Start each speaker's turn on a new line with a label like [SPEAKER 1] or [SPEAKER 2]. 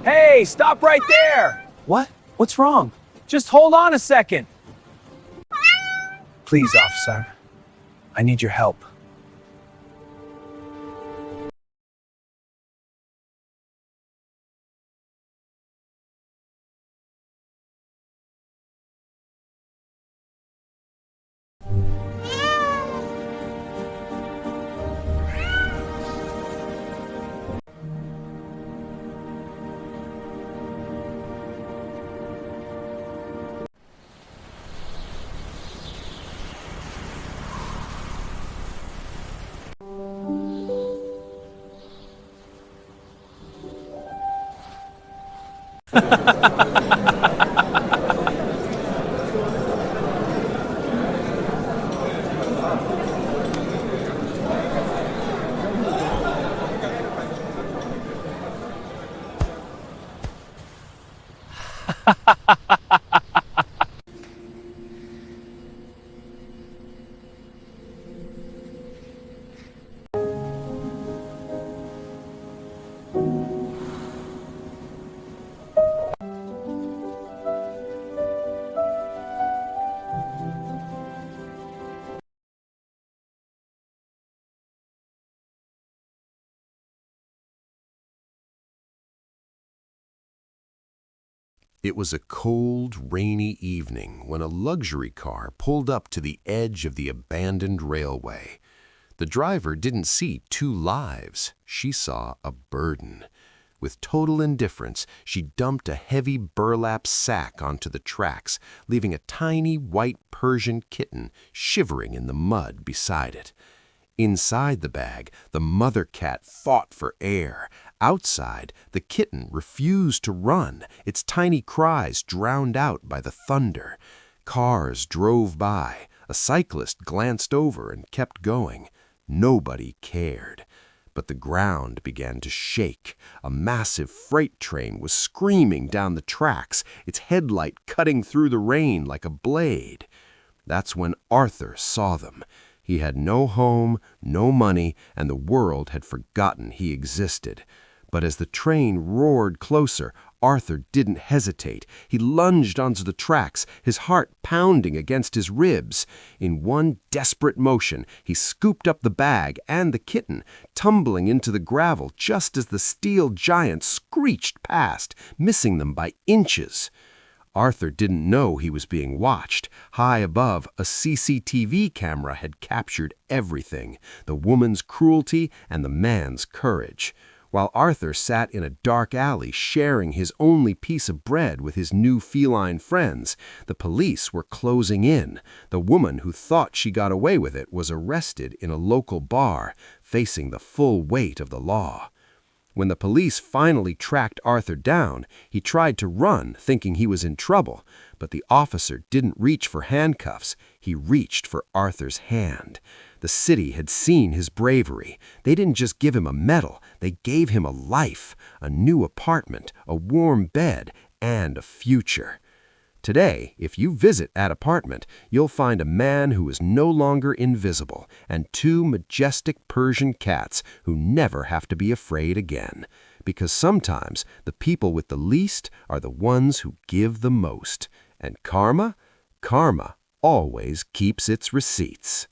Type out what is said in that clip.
[SPEAKER 1] Hey, stop right there!
[SPEAKER 2] What? What's wrong?
[SPEAKER 1] Just hold on a second.
[SPEAKER 2] Please, officer. I need your help.
[SPEAKER 3] It was a cold, rainy evening when a luxury car pulled up to the edge of the abandoned railway. The driver didn't see two lives. She saw a burden. With total indifference, she dumped a heavy burlap sack onto the tracks, leaving a tiny white Persian kitten shivering in the mud beside it. Inside the bag, the mother cat fought for air. Outside, the kitten refused to run, its tiny cries drowned out by the thunder. Cars drove by. A cyclist glanced over and kept going. Nobody cared. But the ground began to shake. A massive freight train was screaming down the tracks, its headlight cutting through the rain like a blade. That's when Arthur saw them. He had no home, no money, and the world had forgotten he existed. But as the train roared closer, Arthur didn't hesitate. He lunged onto the tracks, his heart pounding against his ribs. In one desperate motion, he scooped up the bag and the kitten, tumbling into the gravel just as the steel giant screeched past, missing them by inches. Arthur didn't know he was being watched. High above, a CCTV camera had captured everything, the woman's cruelty and the man's courage. While Arthur sat in a dark alley sharing his only piece of bread with his new feline friends, the police were closing in. The woman who thought she got away with it was arrested in a local bar, facing the full weight of the law. When the police finally tracked Arthur down, he tried to run, thinking he was in trouble, but the officer didn't reach for handcuffs. He reached for Arthur's hand. The city had seen his bravery. They didn't just give him a medal, they gave him a life, a new apartment, a warm bed, and a future. Today, if you visit that apartment, you'll find a man who is no longer invisible and two majestic Persian cats who never have to be afraid again. Because sometimes the people with the least are the ones who give the most. And karma? Karma always keeps its receipts.